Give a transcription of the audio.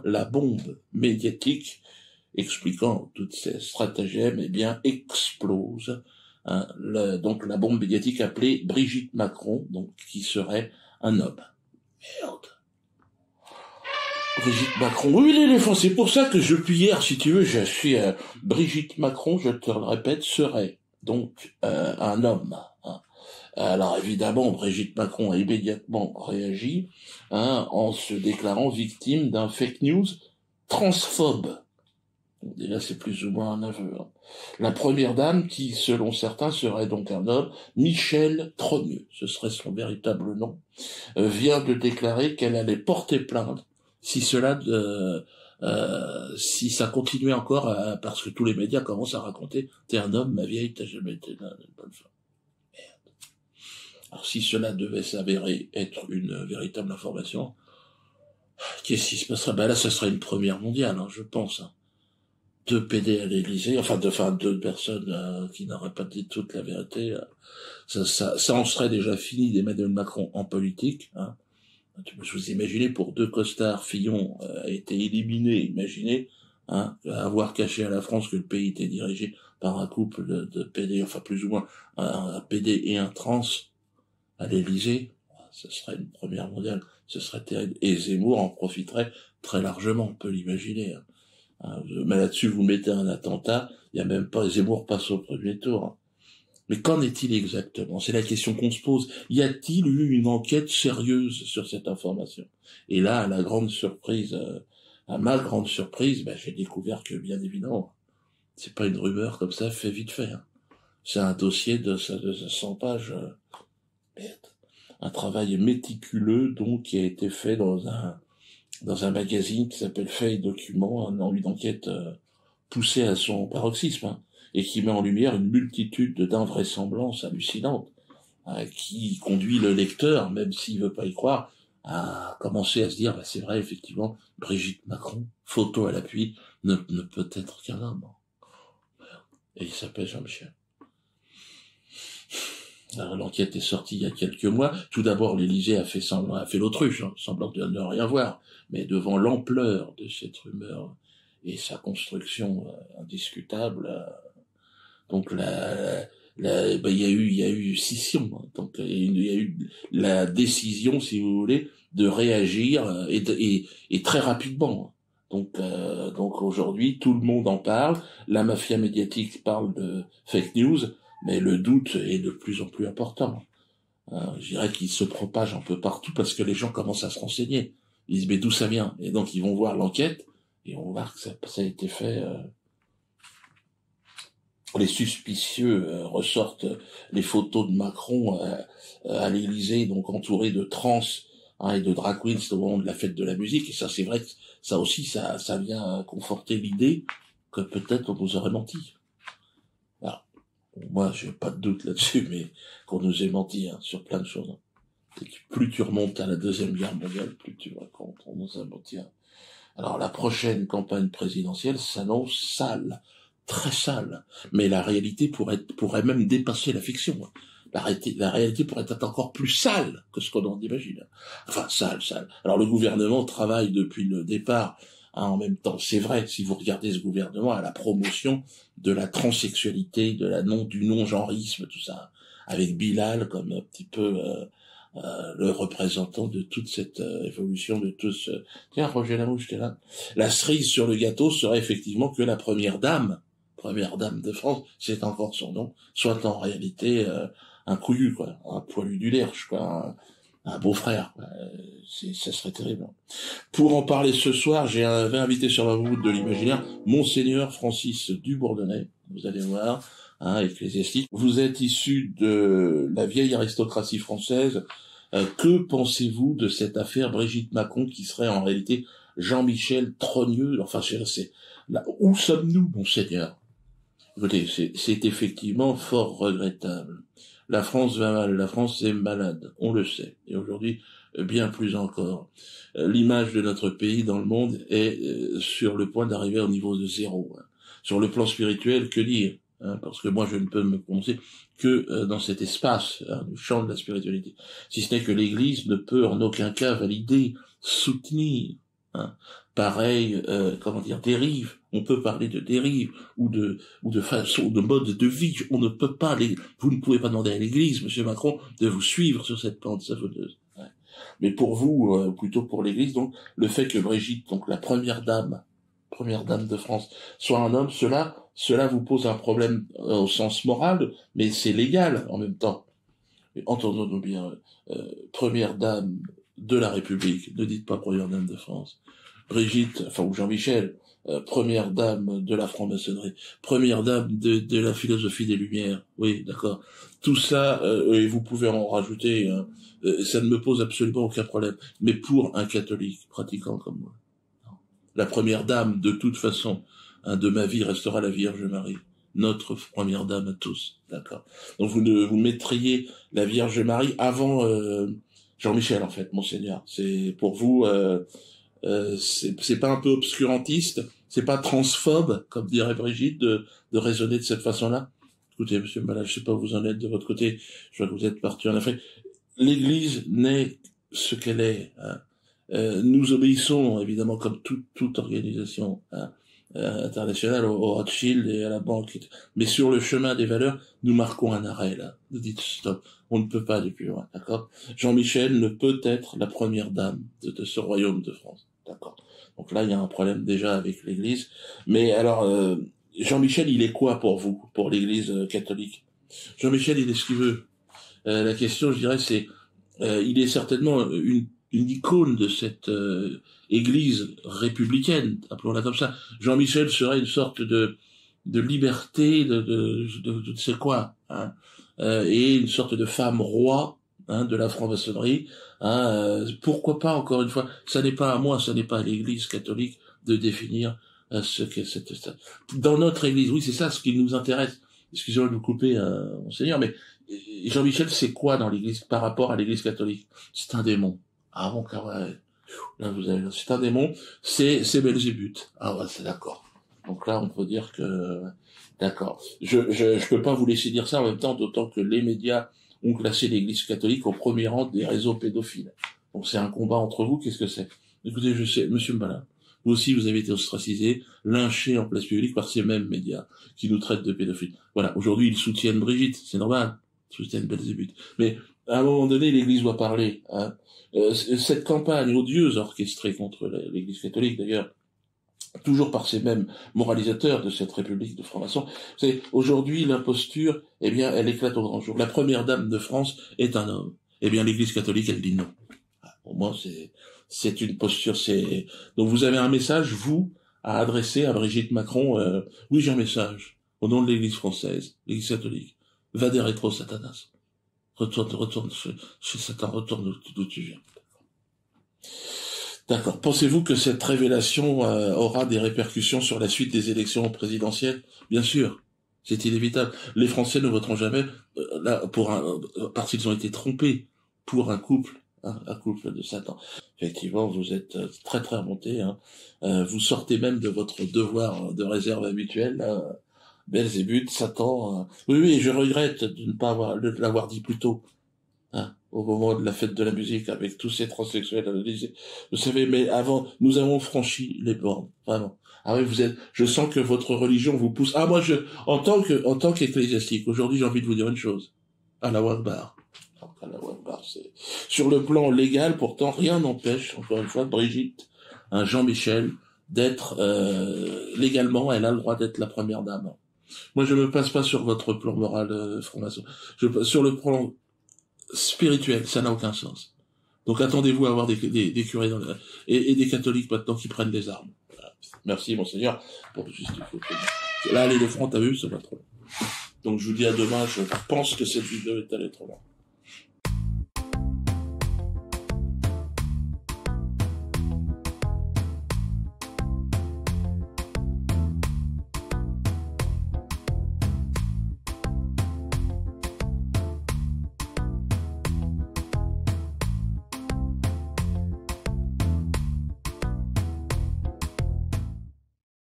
La bombe médiatique expliquant toutes ces stratagèmes, eh bien, explose. Hein, donc la bombe médiatique appelée Brigitte Macron, donc qui serait un homme. Merde. Brigitte Macron, oui l'éléphant, c'est pour ça que depuis hier, si tu veux, je suis Brigitte Macron, je te le répète, serait donc un homme. Hein. Alors évidemment, Brigitte Macron a immédiatement réagi en se déclarant victime d'un fake news transphobe. Déjà, c'est plus ou moins un aveu. Hein. La première dame, qui, selon certains, serait donc un homme, Michel Trogneux, ce serait son véritable nom, vient de déclarer qu'elle allait porter plainte si si ça continuait encore, parce que tous les médias commencent à raconter, t'es un homme, ma vieille, t'as jamais été une bonne femme. Merde. Alors, si cela devait s'avérer être une véritable information, qu'est-ce qui se passerait? Ben là, ça serait une première mondiale, hein, je pense. Hein. 2 PD à l'Élysée, enfin 2 personnes qui n'auraient pas dit toute la vérité, ça en serait déjà fini d'Emmanuel Macron en politique. Hein. Je vous imaginez, pour 2 costards, Fillon a été éliminé, imaginez, avoir caché à la France que le pays était dirigé par un couple de PD, enfin plus ou moins un PD et un trans à l'Élysée, ce serait une première mondiale, ce serait terrible. Et Zemmour en profiterait très largement, on peut l'imaginer. Hein. Mais là-dessus, vous mettez un attentat, il y a même pas, Zemmour passe au premier tour. Hein. Mais qu'en est-il exactement? C'est la question qu'on se pose. Y a-t-il eu une enquête sérieuse sur cette information? Et là, à la grande surprise, à ma grande surprise, j'ai découvert que, bien évidemment, c'est pas une rumeur comme ça, fait vite fait. Hein. C'est un dossier de 100 pages. Merde. Un travail méticuleux, donc, qui a été fait dans un magazine qui s'appelle Fait et Documents, une enquête poussée à son paroxysme. Hein. Et qui met en lumière une multitude d'invraisemblances hallucinantes, qui conduit le lecteur, même s'il veut pas y croire, à commencer à se dire, c'est vrai, effectivement, Brigitte Macron, photo à l'appui, ne peut être qu'un homme. Et il s'appelle Jean-Michel. L'enquête est sortie il y a quelques mois. Tout d'abord, l'Élysée a fait l'autruche, semblant de ne rien voir, mais devant l'ampleur de cette rumeur et sa construction indiscutable, donc il y a eu scission. Hein. Donc il y a eu la décision, si vous voulez, de réagir et très rapidement. Donc aujourd'hui, tout le monde en parle. La mafia médiatique parle de fake news, mais le doute est de plus en plus important. Je dirais qu'il se propage un peu partout parce que les gens commencent à se renseigner. Ils disent mais d'où ça vient? Et donc ils vont voir l'enquête et on va voir que ça a été fait. Les suspicieux ressortent les photos de Macron à l'Élysée, donc entouré de trans et de drag queens au moment de la fête de la musique. Et ça, c'est vrai que ça aussi, ça vient conforter l'idée que peut-être on nous aurait menti. Alors, moi, j'ai pas de doute là-dessus, mais qu'on nous ait menti sur plein de choses. Et plus tu remontes à la Deuxième Guerre mondiale, plus tu vois qu'on nous a menti. Alors, la prochaine campagne présidentielle s'annonce sale. Très sale, mais la réalité pourrait même dépasser la fiction. La réalité pourrait être encore plus sale que ce qu'on en imagine. Enfin, sale. Alors le gouvernement travaille depuis le départ, en même temps. C'est vrai, si vous regardez ce gouvernement, à la promotion de la transsexualité, du non-genrisme, tout ça, avec Bilal comme un petit peu le représentant de toute cette évolution, de tout ce... Tiens, Roger Lamouche, t'es là. La cerise sur le gâteau serait effectivement que la première dame de France, c'est encore son nom, soit en réalité un couillu, quoi, un poilu du Lerche, quoi, un beau-frère. Ça serait terrible. Pour en parler ce soir, j'avais invité sur la route de l'imaginaire Monseigneur Francis Dubourdonnais, vous allez voir, ecclésiastique. Vous êtes issu de la vieille aristocratie française. Que pensez-vous de cette affaire Brigitte Macron qui serait en réalité Jean-Michel Trogneux? Enfin, c'est là, où sommes-nous, Monseigneur? Écoutez, c'est effectivement fort regrettable. La France va mal, la France est malade, on le sait. Et aujourd'hui, bien plus encore. L'image de notre pays dans le monde est sur le point d'arriver au niveau de 0. Sur le plan spirituel, que dire? Parce que moi, je ne peux me prononcer que dans cet espace, le champ de la spiritualité. Si ce n'est que l'Église ne peut en aucun cas valider, soutenir, pareille, comment dire, dérive. On peut parler de dérive ou de façon, de mode de vie. On ne peut pas vous ne pouvez pas demander à l'Église, Monsieur Macron, de vous suivre sur cette pente savonneuse. Ouais. Mais pour vous, plutôt pour l'Église, donc, le fait que Brigitte, donc la première dame de France, soit un homme, cela vous pose un problème au sens moral, mais c'est légal en même temps. Entendons-nous bien, première dame de la République, ne dites pas première dame de France. Brigitte, ou Jean-Michel, première dame de la franc-maçonnerie, première dame de la philosophie des Lumières, oui, d'accord. Tout ça, et vous pouvez en rajouter, ça ne me pose absolument aucun problème. Mais pour un catholique pratiquant comme moi, la première dame, de toute façon, de ma vie restera la Vierge Marie. Notre première dame à tous, d'accord. Donc vous mettriez la Vierge Marie avant Jean-Michel, en fait, Monseigneur. C'est pour vous, c'est pas un peu obscurantiste, c'est pas transphobe, comme dirait Brigitte, de raisonner de cette façon-là. Écoutez, Monsieur Malin, je sais pas où vous en êtes de votre côté. Je vois que vous êtes parti en Afrique. L'Église n'est ce qu'elle est. Hein. Nous obéissons, évidemment, comme toute organisation internationale, au Rothschild et à la banque. Mais sur le chemin des valeurs, nous marquons un arrêt, là. Nous dites stop. On ne peut pas aller plus loin, d'accord? Jean-Michel ne peut être la première dame de ce royaume de France, d'accord? Donc là, il y a un problème déjà avec l'Église. Mais alors, Jean-Michel, il est quoi pour vous, pour l'Église catholique? Jean-Michel, il est ce qu'il veut. La question, je dirais, c'est, il est certainement une icône de cette Église républicaine, appelons-la comme ça. Jean-Michel serait une sorte de liberté, de c'est quoi, hein, et une sorte de femme roi, hein, de la franc-maçonnerie. Hein, pourquoi pas, encore une fois, ça n'est pas à moi, ça n'est pas à l'Église catholique de définir ce qu'est cette. Dans notre Église, oui, c'est ça ce qui nous intéresse. Excusez-moi de vous couper, Monseigneur, mais Jean-Michel, c'est quoi dans l'Église par rapport à l'Église catholique? C'est un démon. Ah bon, car ouais, là vous avez, c'est un démon, c'est Belzébuth. Ah ouais, c'est d'accord. Donc là, on peut dire que, d'accord. Je peux pas vous laisser dire ça en même temps, d'autant que les médias ont classé l'Église catholique au premier rang des réseaux pédophiles. Donc c'est un combat entre vous, qu'est-ce que c'est? Écoutez, je sais, Monsieur Mbala, vous aussi vous avez été ostracisé, lynché en place publique par ces mêmes médias qui nous traitent de pédophiles. Voilà, aujourd'hui ils soutiennent Brigitte, c'est normal, ils soutiennent Belzébuth. Mais à un moment donné, l'Église doit parler. Hein. Cette campagne odieuse orchestrée contre l'Église catholique, d'ailleurs, toujours par ces mêmes moralisateurs de cette République de francs-maçons, c'est aujourd'hui l'imposture, eh bien, elle éclate au grand jour. La première dame de France est un homme. Eh bien, l'Église catholique, elle dit non. Pour moi, c'est une posture. Donc vous avez un message, vous, à adresser à Brigitte Macron. Oui, j'ai un message au nom de l'Église française, l'Église catholique. Va des rétro, Satanas. Retourne chez Satan, retourne d'où tu viens. D'accord. Pensez-vous que cette révélation aura des répercussions sur la suite des élections présidentielles? Bien sûr, c'est inévitable. Les Français ne voteront jamais là parce qu'ils ont été trompés pour un couple de Satan. Effectivement, vous êtes très très remonté. Hein. Vous sortez même de votre devoir de réserve habituel. Belzébuth, Satan. Oui, je regrette de ne pas l'avoir dit plus tôt. Hein, au moment de la fête de la musique, avec tous ces transsexuels. Vous savez, mais avant, nous avons franchi les bornes, vraiment. Ah oui, je sens que votre religion vous pousse. Ah, moi, en tant qu'ecclésiastique, aujourd'hui, j'ai envie de vous dire une chose. Allahu Akbar. Allahu Akbar, c'est, sur le plan légal, pourtant, rien n'empêche, encore une fois, Brigitte, Jean-Michel, d'être, légalement, elle a le droit d'être la première dame. Moi, je me passe pas sur votre plan moral, franc-maçon. Sur le plan spirituel, ça n'a aucun sens. Donc attendez-vous à avoir des curés et des catholiques maintenant qui prennent les armes. Voilà. Merci, Monseigneur, pour justifier. Là, l'éléphant, t'as vu, ça va trop. Donc je vous dis à demain, je pense que cette vidéo est allée trop loin.